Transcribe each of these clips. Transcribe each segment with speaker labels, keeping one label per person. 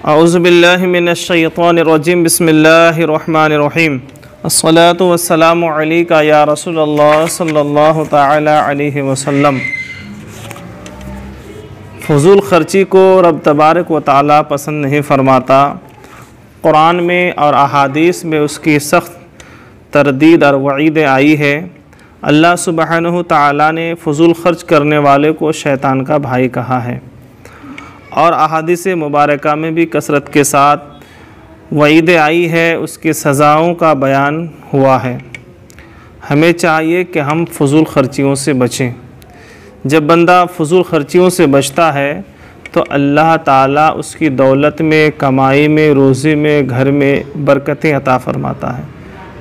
Speaker 1: औज़ुबिल्लाहि मिनश्शैतानिर्रजीम बिस्मिल्लाहिर्रहमानिर्रहीम अस्सलातु वस्सलामु अलैका या रसूलल्लाह सल्लल्लाहु तआला अलैहि वसल्लम। फ़ुज़ूल ख़र्ची को रब तबारक व तआला पसंद नहीं फ़रमाता। कुरान में और अहादीस में उसकी सख्त तरदीद और वईदें आई है। अल्लाह सुब्हानहु तआला ने फ़ुज़ूल ख़र्च करने वाले को शैतान का भाई कहा है और अहादीस मुबारका में भी कसरत के साथ वईदें आई है, उसकी सज़ाओं का बयान हुआ है। हमें चाहिए कि हम फ़ुज़ूल ख़र्चियों से बचें। जब बंदा फ़ुज़ूल ख़र्चियों से बचता है तो अल्लाह ताला उसकी दौलत में, कमाई में, रोज़ी में, घर में बरकतें अता फ़रमाता है,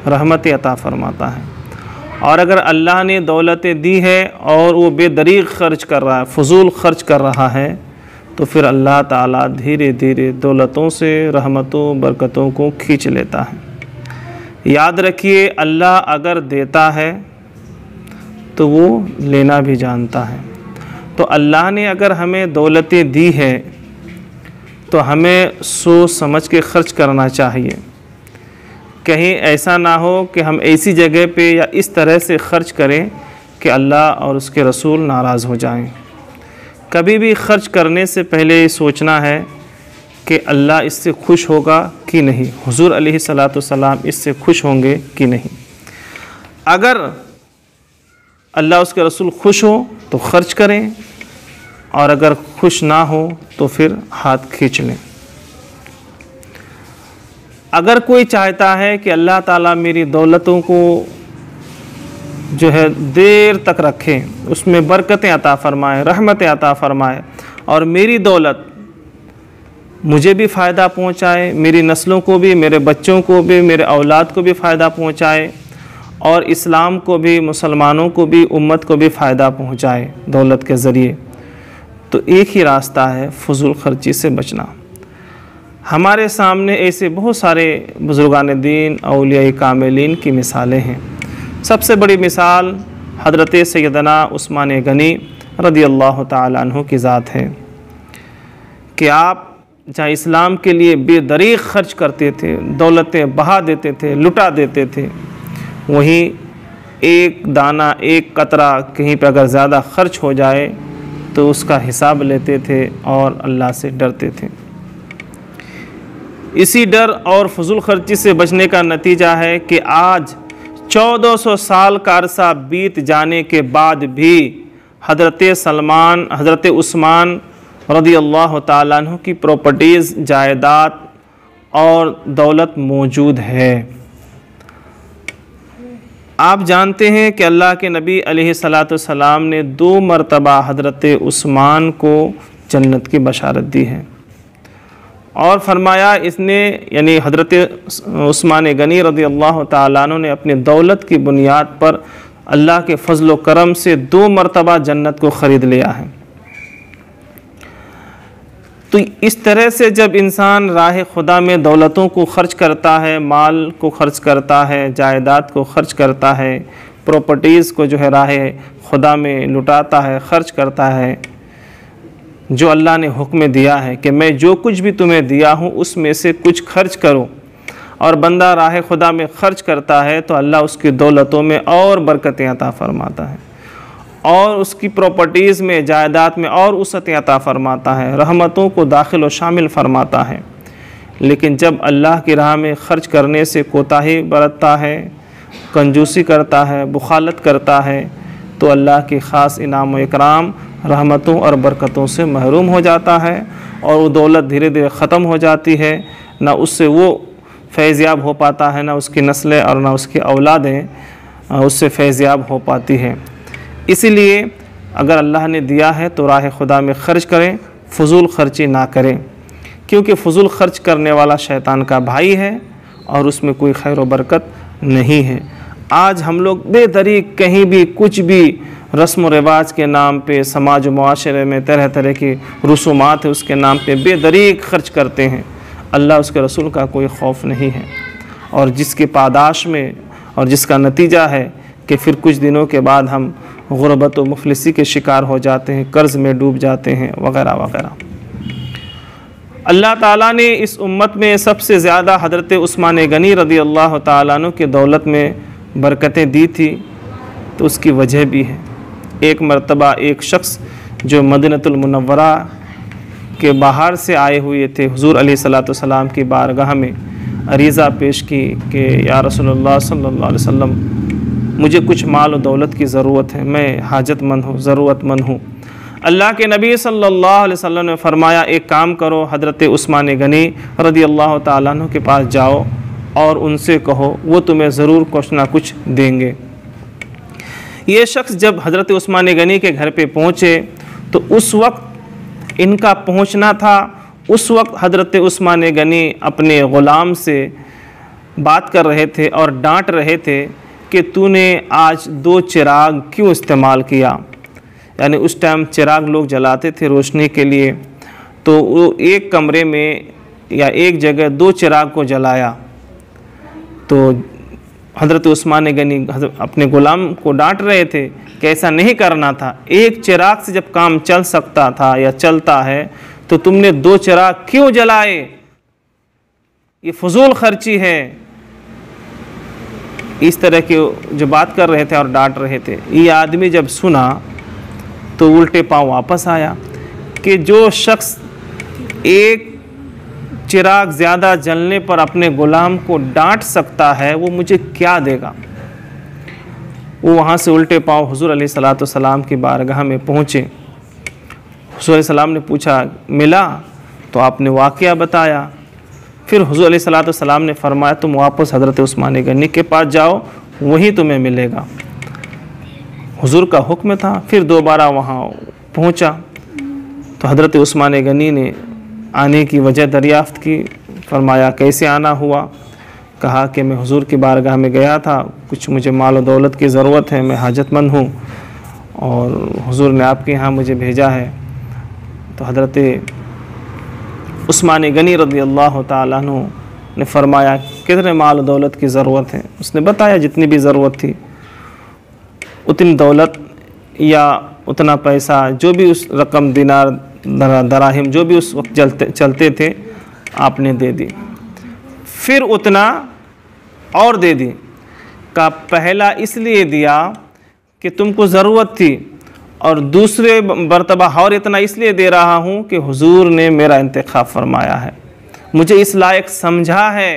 Speaker 1: रहमतें अता फ़रमाता है। और अगर अल्लाह ने दौलतें दी है और वो बेदरीग ख़र्च कर रहा है, फ़ुज़ूल ख़र्च कर रहा है, तो फिर अल्लाह ताला धीरे धीरे दौलतों से रहमतों बरकतों को खींच लेता है। याद रखिए, अल्लाह अगर देता है तो वो लेना भी जानता है। तो अल्लाह ने अगर हमें दौलतें दी है तो हमें सोच समझ के ख़र्च करना चाहिए। कहीं ऐसा ना हो कि हम ऐसी जगह पे या इस तरह से ख़र्च करें कि अल्लाह और उसके रसूल नाराज़ हो जाएं। कभी भी ख़र्च करने से पहले ये सोचना है कि अल्लाह इससे खुश होगा कि नहीं, हुज़ूर अलैहिस्सलातु वस्सलाम इससे खुश होंगे कि नहीं। अगर अल्लाह उसके रसूल खुश हो तो ख़र्च करें और अगर खुश ना हो तो फिर हाथ खींच लें। अगर कोई चाहता है कि अल्लाह ताला मेरी दौलतों को जो है देर तक रखें, उसमें बरकतें अता फ़रमाए, रहमतें अता फ़रमाए और मेरी दौलत मुझे भी फ़ायदा पहुँचाए, मेरी नस्लों को भी, मेरे बच्चों को भी, मेरे औलाद को भी फ़ायदा पहुँचाए और इस्लाम को भी, मुसलमानों को भी, उम्मत को भी फ़ायदा पहुँचाए दौलत के ज़रिए, तो एक ही रास्ता है फ़ुज़ूल ख़र्ची से बचना। हमारे सामने ऐसे बहुत सारे बुज़ुर्गान दीन, औलिया कामिलीन की मिसालें हैं। सबसे बड़ी मिसाल हज़रत सैयदना उस्मान गनी रदियल्लाहु ताला अन्हु की ज़ात है कि आप जहाँ इस्लाम के लिए बेदरीग ख़र्च करते थे, दौलतें बहा देते थे, लुटा देते थे, वहीं एक दाना, एक कतरा कहीं पर अगर ज़्यादा ख़र्च हो जाए तो उसका हिसाब लेते थे और अल्लाह से डरते थे। इसी डर और फ़ुज़ूल ख़र्ची से बचने का नतीजा है कि आज 1400 साल का अरसा बीत जाने के बाद भी हज़रत उस्मान रदियल्लाहु ताला अन्हु की प्रॉपर्टीज़, जायदाद और दौलत मौजूद है। आप जानते हैं कि अल्लाह के नबी अलैहिस्सलातु वस्सलाम ने 2 मरतबा हज़रत उस्मान को जन्नत की बशारत दी है और फरमाया इसने, यानी हज़रत उस्मान गनी रदियल्लाहु ताला अन्हु ने अपनी दौलत की बुनियाद पर अल्लाह के फ़ज़ल व करम से 2 मरतबा जन्नत को ख़रीद लिया है। तो इस तरह से जब इंसान राह खुदा में दौलतों को ख़र्च करता है, माल को ख़र्च करता है, जायदाद को ख़र्च करता है, प्रॉपर्टीज़ को जो है राह खुदा में लुटाता है, ख़र्च करता है, जो अल्लाह ने हुक्म दिया है कि मैं जो कुछ भी तुम्हें दिया हूँ उसमें से कुछ खर्च करो, और बंदा राह खुदा में ख़र्च करता है तो अल्लाह उसकी दौलतों में और बरकतें अता फ़रमाता है और उसकी प्रॉपर्टीज़ में, जायदाद में और वसअतें अता फ़रमाता है, रहमतों को दाखिल व शामिल फ़रमाता है। लेकिन जब अल्लाह की राह में ख़र्च करने से कोताही बरतता है, कंजूसी करता है, बुखालत करता है, तो अल्लाह की ख़ास इनाम व इकराम, रहमतों और बरकतों से महरूम हो जाता है और वो दौलत धीरे धीरे ख़त्म हो जाती है। ना उससे वो फैज़याब हो पाता है, ना उसकी नस्लें और ना उसकी औलादें उससे फैज़याब हो पाती है। इसीलिए अगर अल्लाह ने दिया है तो राह खुदा में ख़र्च करें, फ़ुज़ूल ख़र्ची ना करें, क्योंकि फ़ुज़ूल ख़र्च करने वाला शैतान का भाई है और उसमें कोई खैर व बरकत नहीं है। आज हम लोग बेदरीग कहीं भी कुछ भी रस्म व रिवाज के नाम पे, समाज व मुआशरे में तरह तरह की रसूमात है उसके नाम पे बेदरीग ख़र्च करते हैं। अल्लाह उसके रसूल का कोई खौफ नहीं है और जिसके पादाश में और जिसका नतीजा है कि फिर कुछ दिनों के बाद हम गुरबत व मुफलिसी के शिकार हो जाते हैं, कर्ज़ में डूब जाते हैं, वगैरह वगैरह। अल्लाह ताला ने इस उम्मत में सबसे ज़्यादा हज़रत उस्मान गनी रज़ी अल्लाह ताला अन्हु की दौलत में बरकतें दी थी, तो उसकी वजह भी है। एक मरतबा एक शख्स जो मदीनतुल मुनव्वरा के बाहर से आए हुए थे, हुज़ूर अलैहिस्सलातु वस्सलाम की बारगाह में अरीज़ा पेश की कि या रसूलुल्लाह सल्लल्लाहु अलैहि वसल्लम, मुझे कुछ माल और दौलत की ज़रूरत है, मैं हाजतमंद हूँ, ज़रूरतमंद हूँ। अल्लाह के नबी सल्लल्लाहु अलैहि वसल्लम ने फरमाया, एक काम करो, हज़रत उस्मान गनी रज़ी अल्लाह ताला अन्हु के पास जाओ और उनसे कहो, वो तुम्हें ज़रूर कुछ ना कुछ देंगे। ये शख्स जब हज़रत उस्मान गनी के घर पे पहुँचे तो उस वक्त इनका पहुँचना था। उस वक्त हज़रत उस्मान गनी अपने ग़ुलाम से बात कर रहे थे और डांट रहे थे कि तूने आज 2 चिराग क्यों इस्तेमाल किया। यानी उस टाइम चिराग लोग जलाते थे रोशनी के लिए, तो वो एक कमरे में या एक जगह 2 चिराग को जलाया। तो हज़रत उस्मान गनी अपने ग़ुलाम को डांट रहे थे कि ऐसा नहीं करना था, एक चिराग से जब काम चल सकता था या चलता है तो तुमने 2 चिराग क्यों जलाए, ये फजूल खर्ची है। इस तरह के जो बात कर रहे थे और डांट रहे थे। ये आदमी जब सुना तो उल्टे पांव वापस आया कि जो शख्स एक चिराग ज़्यादा जलने पर अपने ग़ुलाम को डांट सकता है वो मुझे क्या देगा। वो वहाँ से उल्टे पांव हुज़ूर अलैहिस्सलातु वस्सलाम की बारगाह में पहुँचे। हुज़ूर अलैहिस्सलाम ने पूछा, मिला? तो आपने वाक़या बताया। फिर हुज़ूर अलैहिस्सलातु वस्सलाम ने फरमाया, तुम वापस हज़रत उस्मान गनी के पास जाओ, वहीं तुम्हें मिलेगा। हुज़ूर का हुक्म था। फिर दोबारा वहाँ पहुँचा तो हज़रत उस्मान गनी ने आने की वजह दरियाफ़्त की। फरमाया, कैसे आना हुआ? कहा कि मैं हुज़ूर की बारगाह में गया था, कुछ मुझे माल और दौलत की ज़रूरत है, मैं हाजतमंद हूँ और हुज़ूर ने आपके यहाँ मुझे भेजा है। तो हज़रत उस्मान गनी रज़ी अल्लाह ताला अन्हु ने फरमाया, कितने माल और दौलत की ज़रूरत है? उसने बताया जितनी भी ज़रूरत थी। उतनी दौलत या उतना पैसा, जो भी उस रकम, दिनार, दराहिम, जो भी उस वक्त चलते थे, आपने दे दी। फिर उतना और दे दी। का पहला इसलिए दिया कि तुमको ज़रूरत थी, और दूसरे मरतबा और इतना इसलिए दे रहा हूँ कि हुजूर ने मेरा इंतखाब फरमाया है, मुझे इस लायक समझा है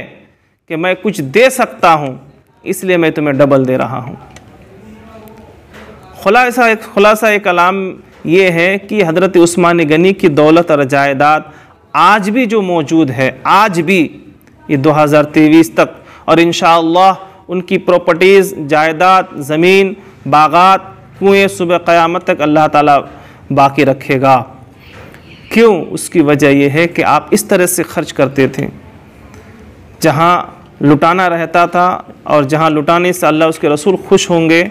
Speaker 1: कि मैं कुछ दे सकता हूँ, इसलिए मैं तुम्हें डबल दे रहा हूँ। खुलासा कलाम ये है कि हज़रत उस्मान गनी की दौलत और जायदाद आज भी जो मौजूद है, आज भी ये 2023 तक, और इंशाअल्लाह उनकी प्रॉपर्टीज़, जायदाद, ज़मीन, बागात, कुएँ सुबह क़यामत तक अल्लाह ताला बाकी रखेगा। क्यों? उसकी वजह यह है कि आप इस तरह से खर्च करते थे, जहाँ लुटाना रहता था और जहाँ लुटाने से अल्लाह उसके रसूल खुश होंगे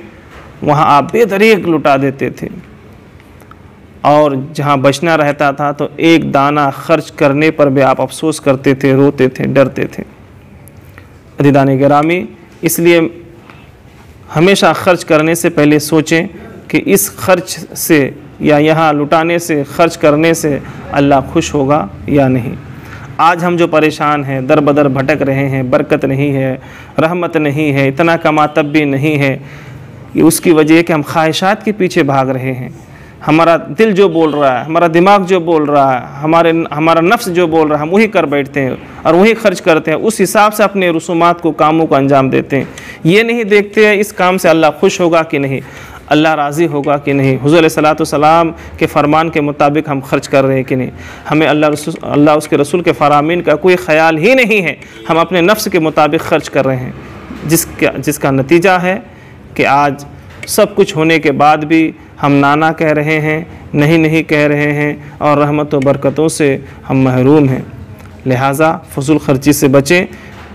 Speaker 1: वहाँ आप बेदरीग लुटा देते थे, और जहाँ बचना रहता था तो एक दाना खर्च करने पर भी आप अफसोस करते थे, रोते थे, डरते थे। अज़ीज़ान गिरामी, इसलिए हमेशा खर्च करने से पहले सोचें कि इस खर्च से या यहाँ लुटाने से, खर्च करने से अल्लाह खुश होगा या नहीं। आज हम जो परेशान हैं, दर बदर भटक रहे हैं, बरकत नहीं है, रहमत नहीं है, इतना कमा तब भी नहीं है, ये उसकी वजह है कि हम ख्वाहिशात के पीछे भाग रहे हैं। हमारा दिल जो बोल रहा है, हमारा दिमाग जो बोल रहा है, हमारा नफ्स जो बोल रहा है, हम वही कर बैठते हैं और वही खर्च करते हैं, उस हिसाब से अपने रसूमात को, कामों को अंजाम देते हैं। ये नहीं देखते हैं इस काम से अल्लाह खुश होगा कि नहीं, अल्लाह राज़ी होगा कि नहीं, हुज़ूर अलैहिस्सलाम के फरमान के मुताबिक हम खर्च कर रहे हैं कि नहीं। हमें अल्लाह उसके रसूल के फरामीन का कोई ख़याल ही नहीं है, हम अपने नफ्स के मुताबिक खर्च कर रहे हैं, जिसका नतीजा है कि आज सब कुछ होने के बाद भी हम नाना कह रहे हैं, नहीं कह रहे हैं, और रहमत व बरकतों से हम महरूम हैं। लिहाजा फजूल खर्ची से बचें।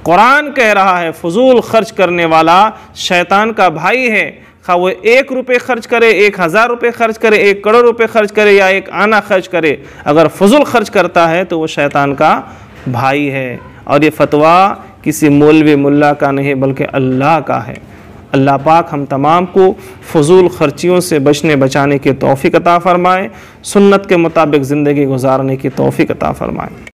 Speaker 1: कुरान कह रहा है फजूल खर्च करने वाला शैतान का भाई है। खा वो 1 रुपये खर्च करे, 1000 रुपये खर्च करे, 1 करोड़ रुपये खर्च करे या 1 आना खर्च करे, अगर फजूल खर्च करता है तो वो शैतान का भाई है। और ये फतवा किसी मौलवी मुल्ला का नहीं बल्कि अल्लाह का है। अल्लाह पाक हम तमाम को फजूल खर्चियों से बचाने की तौफ़ीक़ अता फ़रमाए, सुन्नत के मुताबिक ज़िंदगी गुजारने की तौफ़ीक़ अता फ़रमाए।